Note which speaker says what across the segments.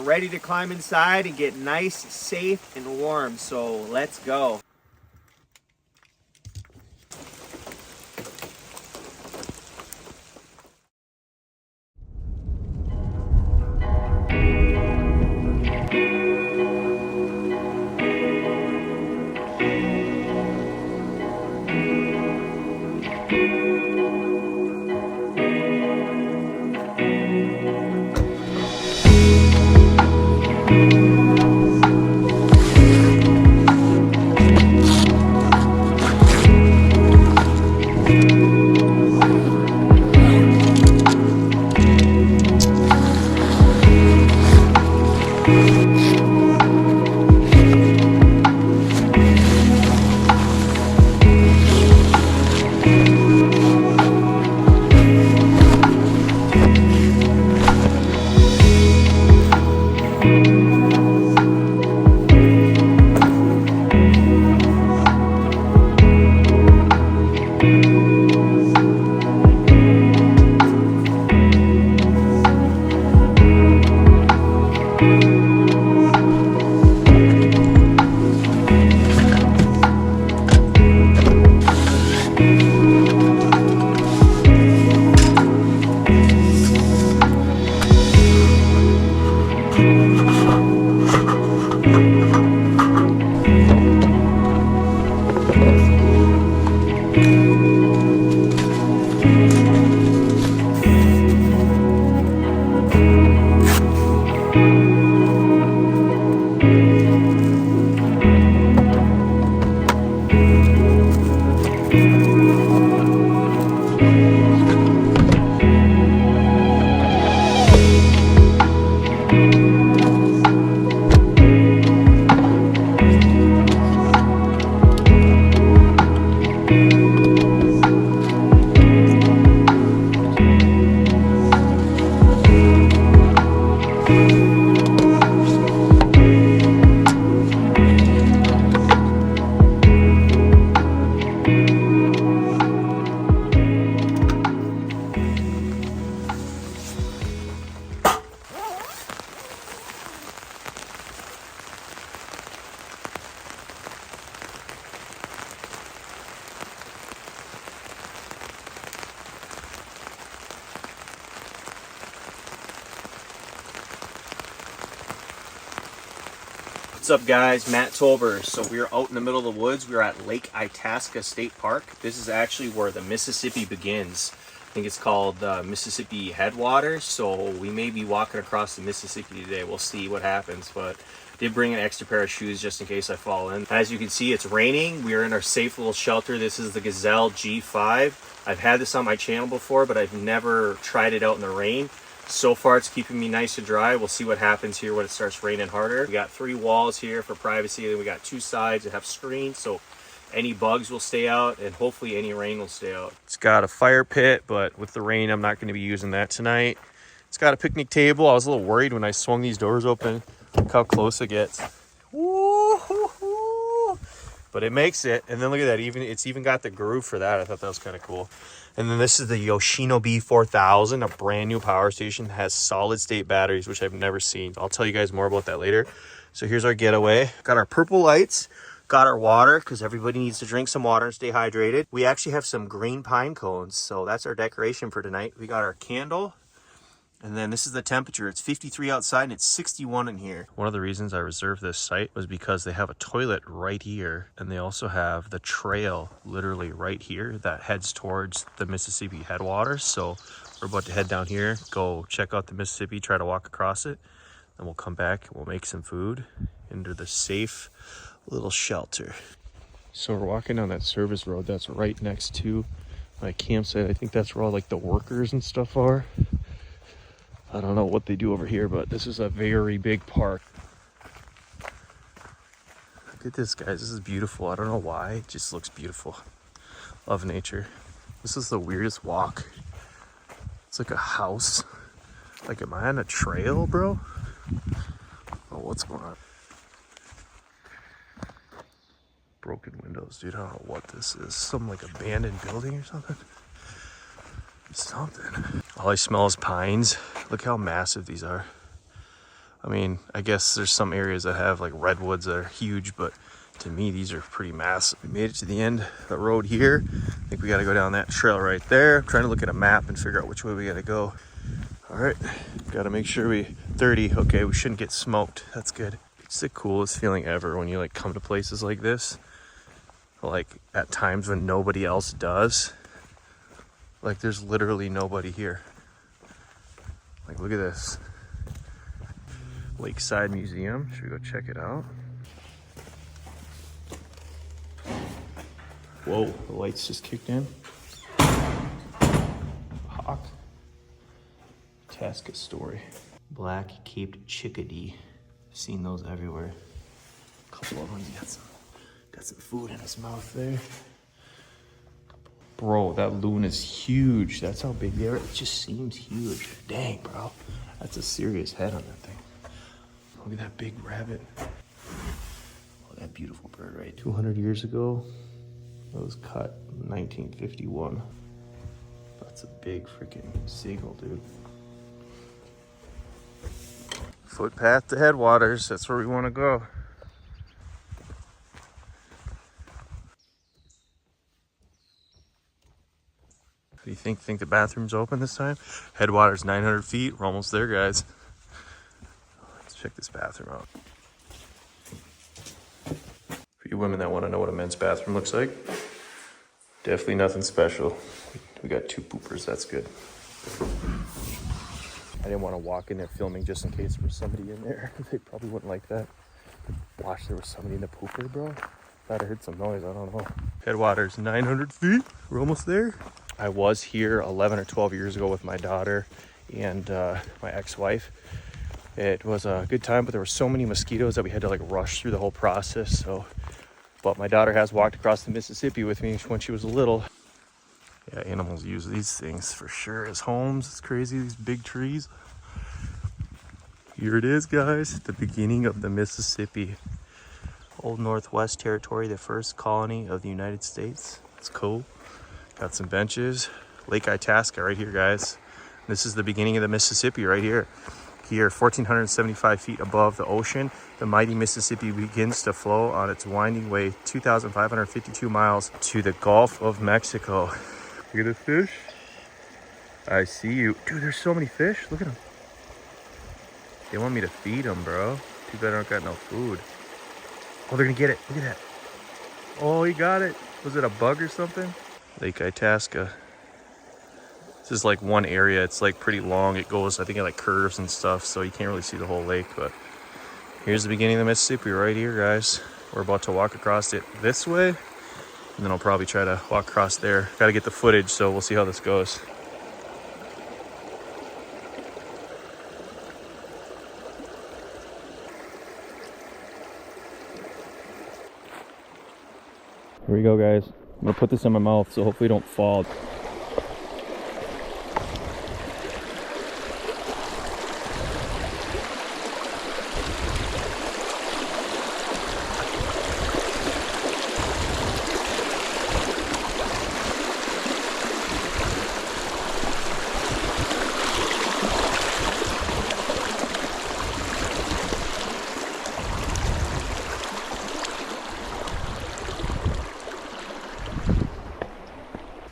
Speaker 1: ready to climb inside and get nice, safe, and warm. So let's go. What's up guys, Matt Tolbers. So we're out in the middle of the woods. We're at Lake Itasca State Park. This is actually where the Mississippi begins. I think it's called Mississippi Headwaters. So we may be walking across the Mississippi today. We'll see what happens, but I did bring an extra pair of shoes just in case I fall in. As you can see, it's raining. We're in our safe little shelter. This is the Gazelle G5. I've had this on my channel before, but I've never tried it out in the rain. So far it's keeping me nice and dry. We'll see what happens here when it starts raining harder. We got 3 walls here for privacy, and then we got 2 sides that have screens, so any bugs will stay out and hopefully any rain will stay out. It's got a fire pit, but with the rain I'm not going to be using that tonight. It's got a picnic table. I was a little worried when I swung these doors open. Look how close it gets. Woo-hoo-hoo. But it makes it. And then look at that, it's even got the groove for that. I thought that was kind of cool. And then this is the Yoshinobi 4000, a brand new power station. It has solid state batteries, which I've never seen. I'll tell you guys more about that later. So here's our getaway. Got our purple lights, got our water, because everybody needs to drink some water and stay hydrated. We actually have some green pine cones, so that's our decoration for tonight. We got our candle. And then this is the temperature. It's 53 outside and it's 61 in here. One of the reasons I reserved this site was because they have a toilet right here, and they also have the trail literally right here that heads towards the Mississippi headwaters. So we're about to head down here, go check out the Mississippi, try to walk across it. Then we'll come back, we'll make some food into the safe little shelter. So we're walking down that service road that's right next to my campsite. I think that's where all like the workers and stuff are. I don't know what they do over here, but this is a very big park. Look at this, guys. This is beautiful. I don't know why. It just looks beautiful. Love nature. This is the weirdest walk. It's like a house. Like, am I on a trail, bro? Oh, what's going on? Broken windows, dude. I don't know what this is. Some like abandoned building or something. All I smell is pines. Look how massive these are. I mean, I guess there's some areas that have like redwoods that are huge, but to me, these are pretty massive. We made it to the end of the road here. I think we got to go down that trail right there. I'm trying to look at a map and figure out which way we got to go. All right, got to make sure 30. Okay, we shouldn't get smoked. That's good. It's the coolest feeling ever when you like come to places like this, like at times when nobody else does. Like there's literally nobody here. Like look at this. Lakeside Museum. Should we go check it out? Whoa, the lights just kicked in. Hawk. Tasca story. Black Caped chickadee. Seen those everywhere. A couple of them. Got some food in his mouth there. Bro, that loon is huge. That's how big they are. It just seems huge. Dang, bro. That's a serious head on that thing. Look at that big rabbit. Oh, that beautiful bird, right? 200 years ago, that was cut in 1951. That's a big freaking seagull, dude. Footpath to headwaters. That's where we want to go. Do you think the bathroom's open this time? Headwaters 900 feet. We're almost there, guys. Let's check this bathroom out. For you women that want to know what a men's bathroom looks like, definitely nothing special. We got 2 poopers. That's good. I didn't want to walk in there filming just in case there was somebody in there. They probably wouldn't like that. Gosh, there was somebody in the pooper, bro. Thought I heard some noise. I don't know. Headwaters 900 feet. We're almost there. I was here 11 or 12 years ago with my daughter and my ex-wife. It was a good time, but there were so many mosquitoes that we had to like rush through the whole process. So, but my daughter has walked across the Mississippi with me when she was little. Yeah, animals use these things for sure as homes. It's crazy, these big trees. Here it is, guys, the beginning of the Mississippi. Old Northwest Territory, the first colony of the United States. It's cool. Got some benches. Lake Itasca right here, guys. This is the beginning of the Mississippi right here. Here, 1,475 feet above the ocean, the mighty Mississippi begins to flow on its winding way 2,552 miles to the Gulf of Mexico. Look at the fish. I see you. Dude, there's so many fish. Look at them. They want me to feed them, bro. Too bad I don't got no food. Oh, they're gonna get it. Look at that. Oh, he got it. Was it a bug or something? Lake Itasca. This is like one area. It's like pretty long. It goes, I think it like curves and stuff, so you can't really see the whole lake, but here's the beginning of the Mississippi right here, guys. We're about to walk across it this way, and then I'll probably try to walk across there. Got to get the footage, so we'll see how this goes. Here we go, guys. I'm gonna put this in my mouth, so hopefully it don't fall.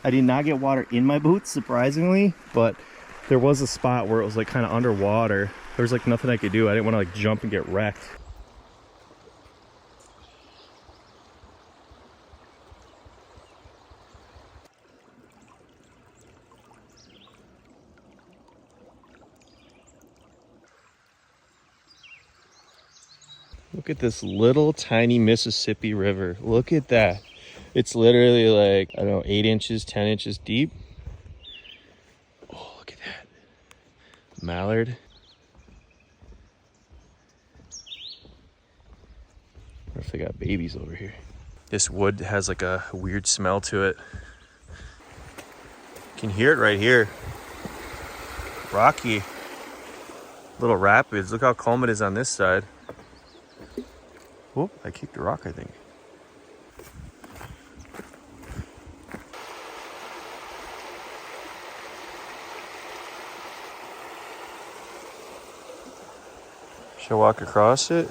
Speaker 1: I did not get water in my boots, surprisingly, but there was a spot where it was like kind of underwater. There was like nothing I could do. I didn't want to like jump and get wrecked. Look at this little tiny Mississippi River. Look at that. It's literally like, I don't know, 8 inches, 10 inches deep. Oh, look at that. Mallard. I wonder if they got babies over here. This wood has like a weird smell to it. You can hear it right here. Rocky. Little rapids. Look how calm it is on this side. Oh, I kicked a rock, I think. Should I walk across it?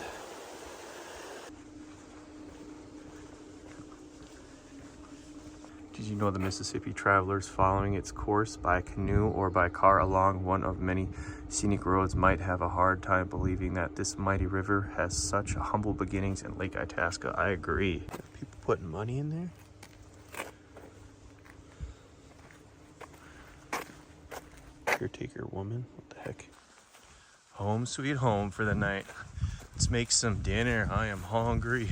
Speaker 1: Did you know the Mississippi travelers following its course by canoe or by car along one of many scenic roads might have a hard time believing that this mighty river has such humble beginnings in Lake Itasca? I agree. People putting money in there? Caretaker woman, what the heck? Home sweet home for the night. Let's make some dinner. I am hungry.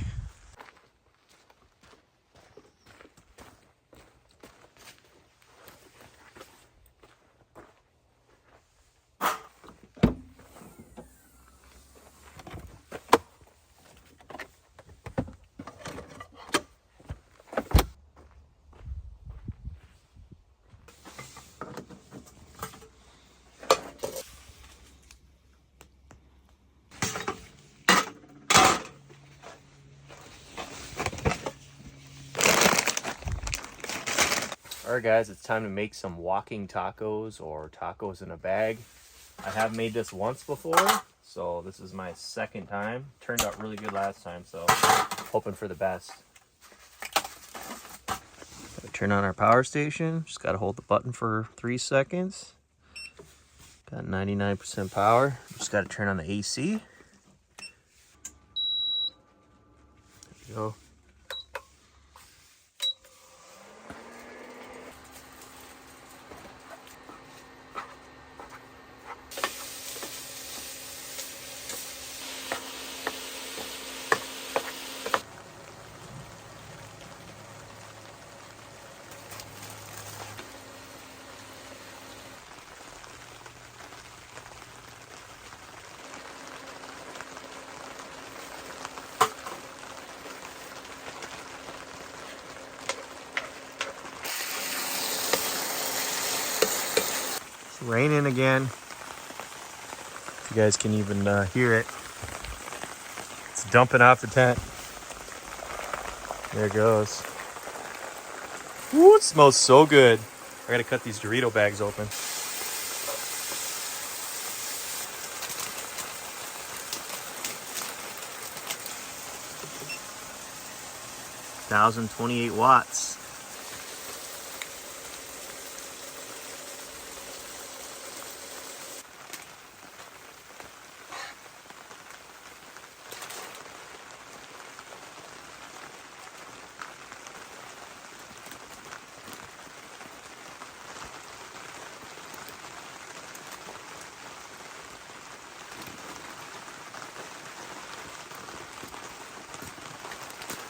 Speaker 1: Alright guys, it's time to make some walking tacos or tacos in a bag. I have made this once before, so this is my second time. Turned out really good last time, so hoping for the best. Gotta turn on our power station. Just gotta hold the button for 3 seconds. Got 99% power. Just gotta turn on the AC. There we go. It's raining again. If you guys can even hear it. It's dumping off the tent. There it goes. Ooh, it smells so good. I gotta cut these Dorito bags open. 1,028 watts.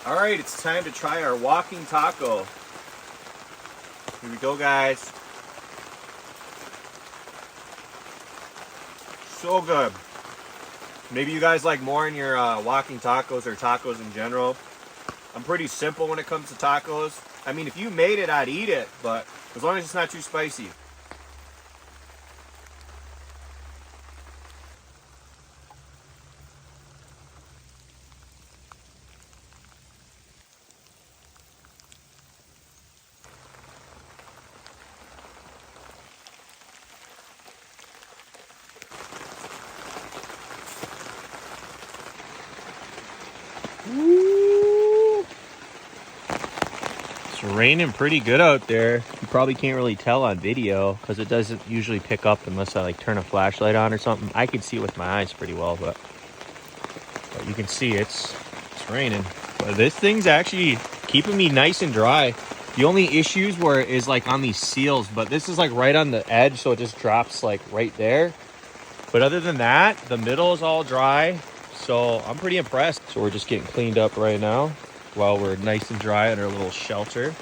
Speaker 1: All right, it's time to try our walking taco. Here we go, guys. So good. Maybe you guys like more in your walking tacos or tacos in general. I'm pretty simple when it comes to tacos. I mean, if you made it, I'd eat it, but as long as it's not too spicy. Woo. It's raining pretty good out there. You probably can't really tell on video because it doesn't usually pick up unless I like turn a flashlight on or something. I can see it with my eyes pretty well, but you can see it's raining. But this thing's actually keeping me nice and dry. The only issues is like on these seals, but this is like right on the edge, so it just drops like right there. But other than that, the middle is all dry. So I'm pretty impressed. So we're just getting cleaned up right now while we're nice and dry in our little shelter.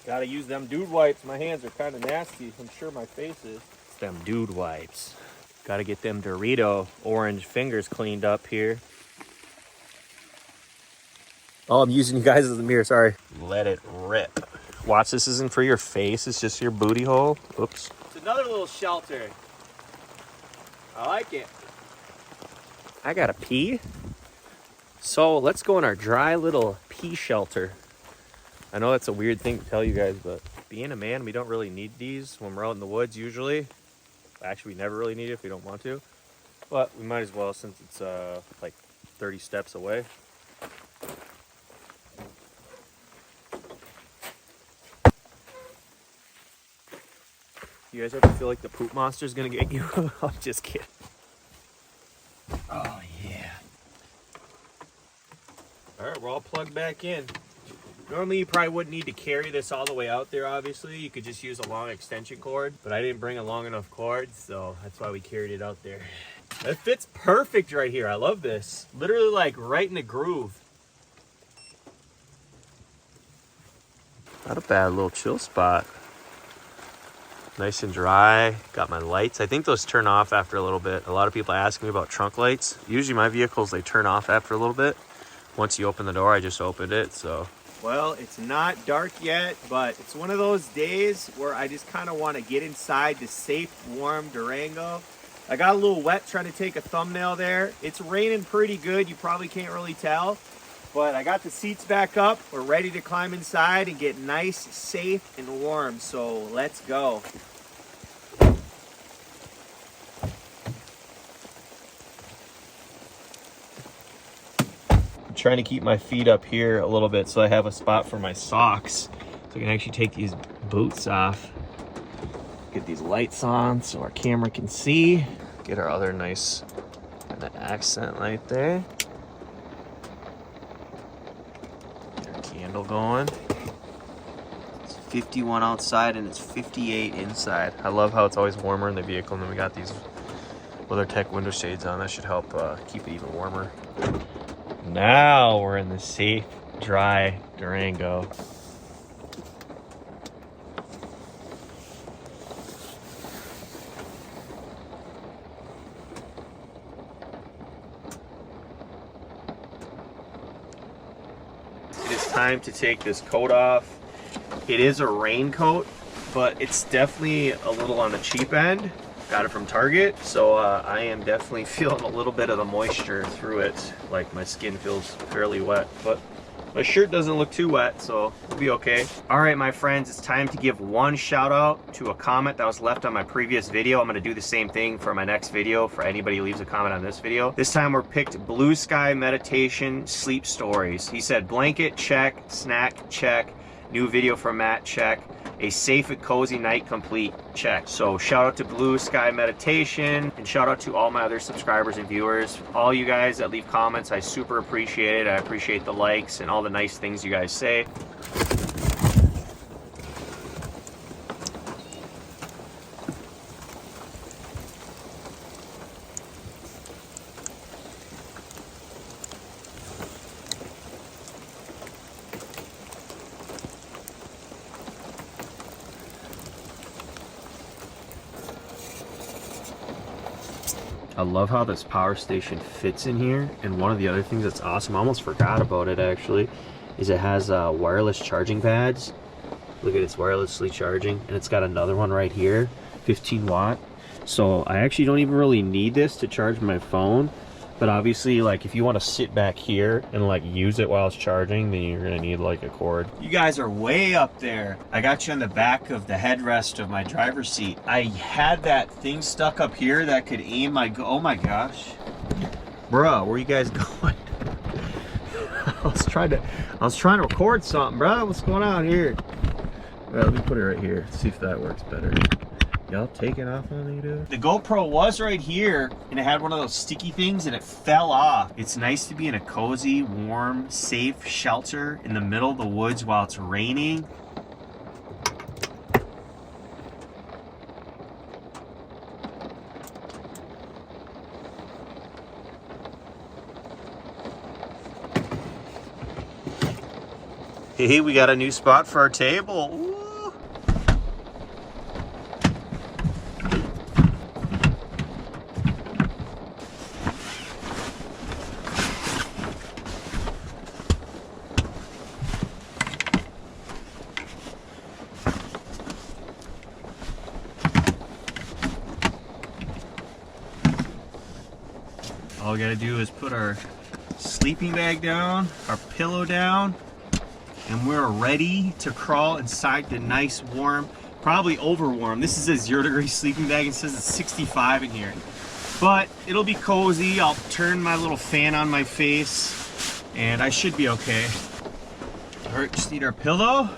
Speaker 1: Gotta use them dude wipes. My hands are kind of nasty. I'm sure my face is. It's them dude wipes. Gotta get them Dorito orange fingers cleaned up here. Oh, I'm using you guys as a mirror, sorry. Let it rip. Watch, this isn't for your face, it's just your booty hole. Oops. It's another little shelter. I like it. I gotta pee. So let's go in our dry little pea shelter. I know that's a weird thing to tell you guys, but being a man, we don't really need these when we're out in the woods usually. Actually, we never really need it if we don't want to. But we might as well since it's like 30 steps away. You guys ever feel like the poop monster's gonna get you? I'm just kidding. Oh yeah. All right, we're all plugged back in. Normally you probably wouldn't need to carry this all the way out there, obviously. You could just use a long extension cord, but I didn't bring a long enough cord, so that's why we carried it out there. It fits perfect right here. I love this. Literally like right in the groove. Not a bad little chill spot. Nice and dry. Got my lights. I think those turn off after a little bit. A lot of people ask me about trunk lights. Usually my vehicles, they turn off after a little bit. Once you open the door, I just opened it, so. Well, it's not dark yet, but it's one of those days where I just kind of want to get inside the safe, warm Durango. I got a little wet trying to take a thumbnail there. It's raining pretty good. You probably can't really tell, but I got the seats back up. We're ready to climb inside and get nice, safe, and warm, so let's go. Trying to keep my feet up here a little bit so I have a spot for my socks so I can actually take these boots off. Get these lights on so our camera can see. Get our other nice kind of accent light there. Get our candle going. It's 51 outside and it's 58 inside. I love how it's always warmer in the vehicle, and then we got these WeatherTech window shades on. That should help keep it even warmer. Now we're in the safe, dry Durango. It is time to take this coat off. It is a raincoat, but it's definitely a little on the cheap end. Got it from Target, so I am definitely feeling a little bit of the moisture through it. Like my skin feels fairly wet, but my shirt doesn't look too wet, so we'll be okay. All right, my friends, it's time to give one shout out to a comment that was left on my previous video. I'm gonna do the same thing for my next video for anybody who leaves a comment on this video. This time we're picked Blue Sky Meditation Sleep Stories. He said blanket check, snack check, new video from Matt check, a safe and cozy night complete check. So shout out to Blue Sky Meditation, and shout out to all my other subscribers and viewers. All you guys that leave comments, I super appreciate it. I appreciate the likes and all the nice things you guys say. I love how this power station fits in here, and one of the other things that's awesome, I almost forgot about it actually, is it has wireless charging pads. Look at it's wirelessly charging, and it's got another one right here, 15 watt. So I actually don't even really need this to charge my phone, but obviously like if you want to sit back here and like use it while it's charging, then you're gonna need like a cord. You guys are way up there. I got you on the back of the headrest of my driver's seat. I had that thing stuck up here that could aim my oh my gosh. Bruh, where you guys going? I was trying to record something, bro. What's going on here? Well, let me put it right here. See if that works better. Y'all taking off on me, dude? The GoPro was right here, and it had one of those sticky things, and it fell off. It's nice to be in a cozy, warm, safe shelter in the middle of the woods while it's raining. Hey, we got a new spot for our table. Ooh. All we gotta do is put our sleeping bag down, our pillow down, and we're ready to crawl inside the nice warm, probably over warm. This is a 0-degree sleeping bag. It says it's 65 in here, but it'll be cozy. I'll turn my little fan on my face and I should be okay. All right, just need our pillow.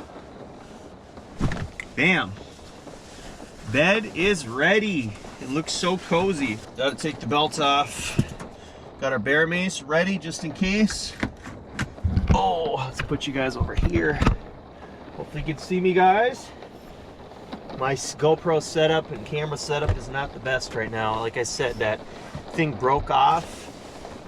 Speaker 1: Bam. Bed is ready. It looks so cozy. Gotta take the belt off. Got our bear mace ready just in case. Oh, let's put you guys over here. Hopefully you can see me, guys. My GoPro setup and camera setup is not the best right now. Like I said, that thing broke off.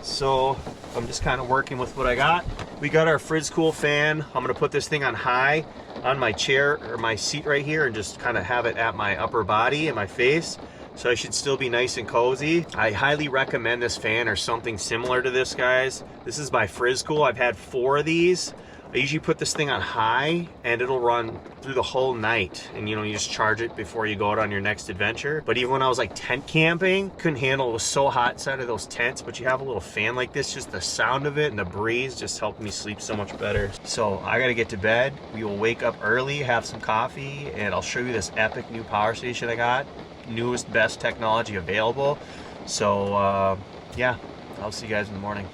Speaker 1: So I'm just kind of working with what I got. We got our Frizz Cool fan. I'm gonna put this thing on high on my chair or my seat right here and just kind of have it at my upper body and my face. So I should still be nice and cozy. I highly recommend this fan or something similar to this, guys. This is by Frizz Cool. I've had 4 of these. I usually put this thing on high and it'll run through the whole night. And you just charge it before you go out on your next adventure. But even when I was like tent camping, couldn't handle it. It was so hot inside of those tents. But you have a little fan like this, just the sound of it and the breeze just helped me sleep so much better. So I gotta get to bed. We will wake up early, have some coffee, and I'll show you this epic new power station I got. Newest, best technology available. So yeah, I'll see you guys in the morning.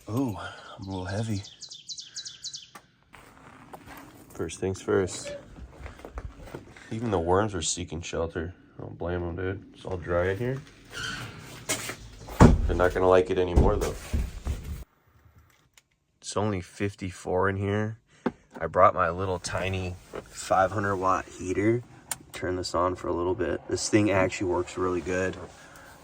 Speaker 1: Oh, I'm a little heavy. First things first. Even the worms are seeking shelter. I don't blame them, dude. It's all dry in here. They're not gonna like it anymore, though. It's only 54 in here. I brought my little tiny 500 watt heater. Turn this on for a little bit. This thing actually works really good.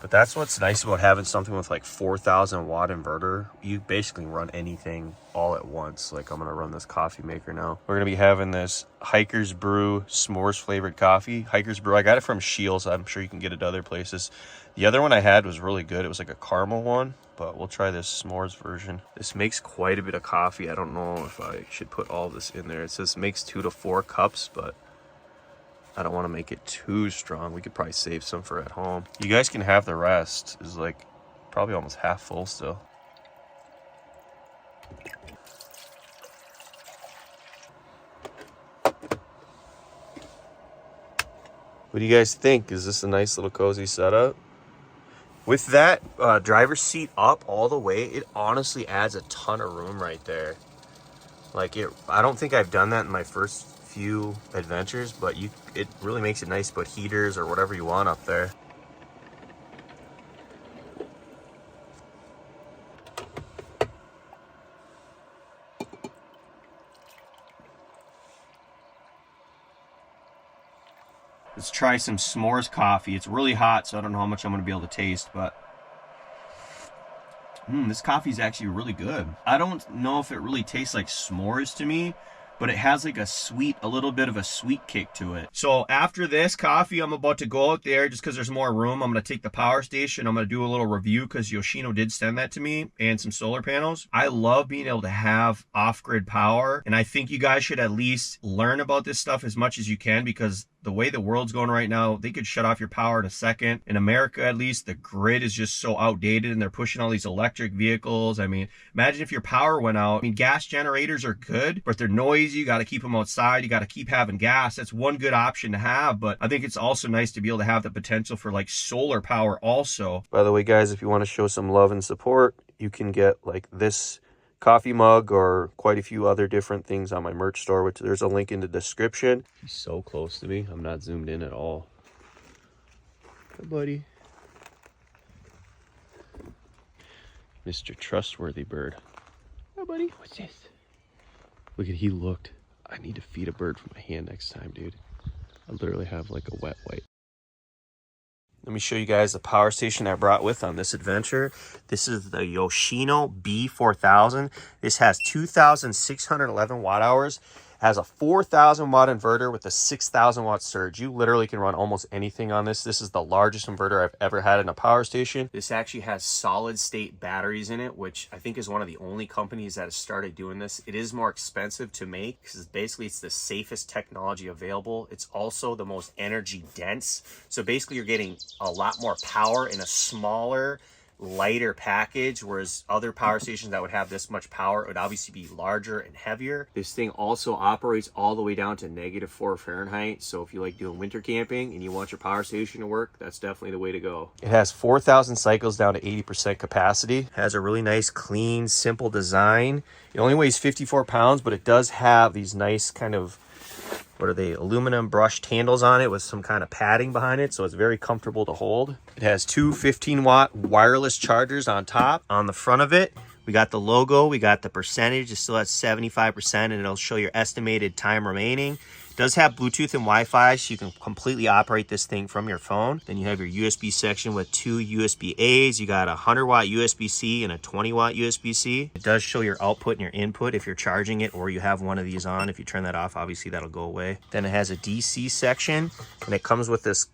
Speaker 1: But that's what's nice about having something with like 4,000 watt inverter. You basically run anything all at once. Like I'm gonna run this coffee maker now. We're gonna be having this Hiker's Brew s'mores flavored coffee. Hiker's Brew, I got it from Shields. I'm sure you can get it other places. The other one I had was really good. It was like a caramel one, but we'll try this s'mores version. This makes quite a bit of coffee. I don't know if I should put all this in there. It says makes 2 to 4 cups, but I don't want to make it too strong. We could probably save some for at home. You guys can have the rest. It's like probably almost half full still. What do you guys think? Is this a nice little cozy setup? With that driver's seat up all the way, it honestly adds a ton of room right there. Like I don't think I've done that in my first few adventures, but it really makes it nice to put heaters or whatever you want up there. Let's try some s'mores coffee. It's really hot, so I don't know how much I'm going to be able to taste, but this coffee is actually really good. I don't know if it really tastes like s'mores to me, but it has like a little bit of a sweet kick to it. So after this coffee, I'm about to go out there just because there's more room. I'm going to take the power station. I'm going to do a little review because Yoshino did send that to me and some solar panels. I love being able to have off-grid power, and I think you guys should at least learn about this stuff as much as you can, because the way the world's going right now, they could shut off your power in a second. In America, at least, the grid is just so outdated and they're pushing all these electric vehicles. I mean, imagine if your power went out. I mean, gas generators are good, but they're noisy. You got to keep them outside. You got to keep having gas. That's one good option to have, but I think it's also nice to be able to have the potential for like solar power also. By the way, guys, if you want to show some love and support, you can get like this coffee mug or quite a few other different things on my merch store, which there's a link in the description. He's so close to me. I'm not zoomed in at all. Hi, buddy. Mr. Trustworthy Bird. Hi, buddy. What's this? Look at, he looked. I need to feed a bird from my hand next time, dude. I literally have like a wet wipe. Let me show you guys the power station I brought with on this adventure. This is the Yoshino B4000. This has 2,611 watt hours. Has a 4,000 watt inverter with a 6,000 watt surge. You literally can run almost anything on this. This is the largest inverter I've ever had in a power station. This actually has solid state batteries in it, which I think is one of the only companies that has started doing this. It is more expensive to make because basically it's the safest technology available. It's also the most energy dense. So basically you're getting a lot more power in a smaller, lighter package, whereas other power stations that would have this much power, it would obviously be larger and heavier. This thing also operates all the way down to -4 Fahrenheit. So if you like doing winter camping and you want your power station to work, that's definitely the way to go. It has 4,000 cycles down to 80% capacity. Has a really nice, clean, simple design. It only weighs 54 pounds, but it does have these nice kind of, what are they, aluminum brushed handles on it with some kind of padding behind it, so it's very comfortable to hold. It has two 15-watt wireless chargers on top. On the front of it, we got the logo, we got the percentage. It's still at 75%, and it'll show your estimated time remaining. It does have Bluetooth and Wi-Fi, so you can completely operate this thing from your phone. Then you have your USB section with two USB-A's. You got a 100-watt USB-C and a 20-watt USB-C. It does show your output and your input if you're charging it or you have one of these on. If you turn that off, obviously that'll go away. Then it has a DC section, and it comes with this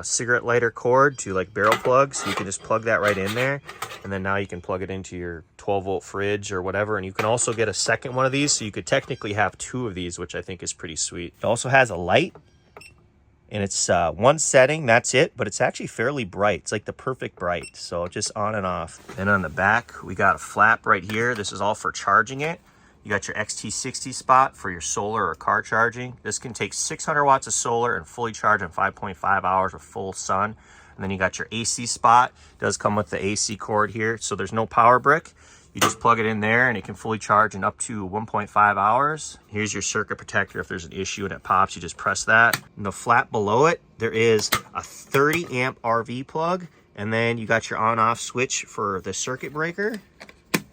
Speaker 1: cigarette lighter cord to like barrel plug, so you can just plug that right in there. And then now you can plug it into your 12-volt fridge or whatever. And you can also get a second one of these, so you could technically have two of these, which I think is pretty sweet. It also has a light, and it's one setting, that's it, but it's actually fairly bright. It's like the perfect bright, so just on and off. Then on the back, we got a flap right here. This is all for charging it. You got your XT60 spot for your solar or car charging. This can take 600 watts of solar and fully charge in 5.5 hours with full sun. And then you got your AC spot. It does come with the AC cord here, so there's no power brick. You just plug it in there and it can fully charge in up to 1.5 hours. Here's your circuit protector. If there's an issue and it pops, you just press that. In the flap below it, there is a 30 amp RV plug. And then you got your on-off switch for the circuit breaker.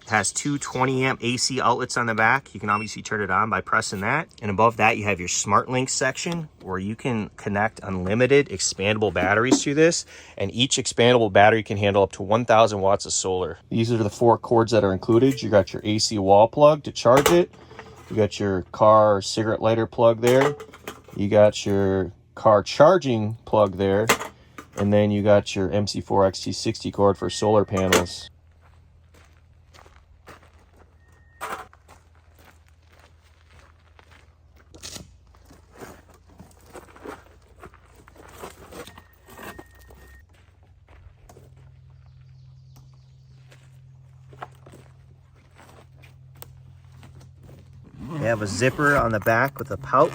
Speaker 1: It has two 20 amp AC outlets on the back. You can obviously turn it on by pressing that. And above that, you have your Smart Link section where you can connect unlimited expandable batteries to this. And each expandable battery can handle up to 1,000 watts of solar. These are the 4 cords that are included. You got your AC wall plug to charge it. You got your car cigarette lighter plug there. You got your car charging plug there. And then you got your MC4 XT60 cord for solar panels. You have a zipper on the back with a pouch,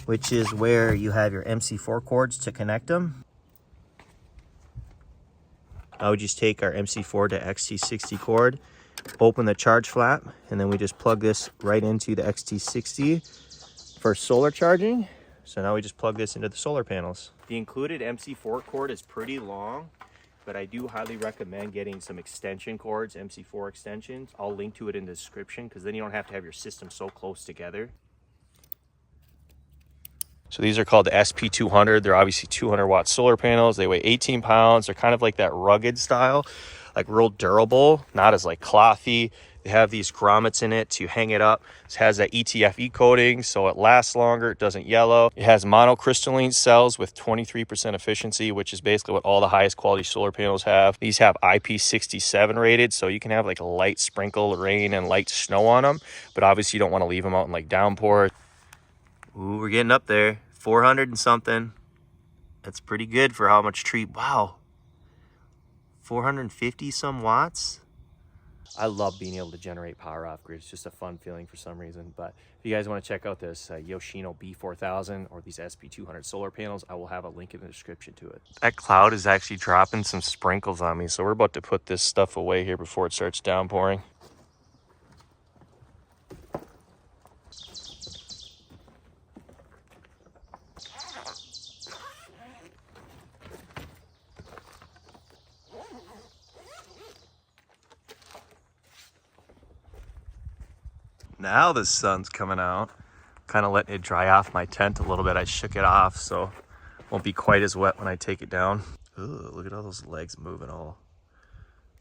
Speaker 1: which is where you have your MC4 cords to connect them. I would just take our MC4 to XT60 cord, open the charge flap, and then we just plug this right into the XT60 for solar charging. So now we just plug this into the solar panels. The included MC4 cord is pretty long, but I do highly recommend getting some extension cords, MC4 extensions. I'll link to it in the description because then you don't have to have your system so close together. So these are called the SP200. They're obviously 200 watt solar panels. They weigh 18 pounds. They're kind of like that rugged style, like real durable, not as like clothy. They have these grommets in it to hang it up. It has that ETFE coating, so it lasts longer. It doesn't yellow. It has monocrystalline cells with 23% efficiency, which is basically what all the highest quality solar panels have. These have IP67 rated, so you can have like a light sprinkle rain and light snow on them, but obviously you don't want to leave them out in like downpour. Ooh, we're getting up there. 400 and something. That's pretty good for how much tree. Wow. 450 some watts. I love being able to generate power off grid. It's just a fun feeling for some reason. But if you guys want to check out this Yoshino B4000 or these SP200 solar panels, I will have a link in the description to it. That cloud is actually dropping some sprinkles on me, so we're about to put this stuff away here before it starts downpouring. Now the sun's coming out. Kind of letting it dry off my tent a little bit. I shook it off so it won't be quite as wet when I take it down. Ooh, look at all those legs moving all.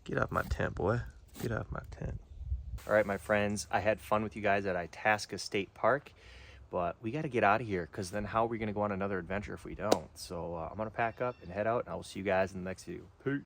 Speaker 1: Get off my tent, boy. Get off my tent. All right, my friends, I had fun with you guys at Itasca State Park.
Speaker 2: But we got to get out of here, because then how are we going to go on another adventure if we don't? So I'm going to pack up and head out, and I will see you guys in the next video. Peace.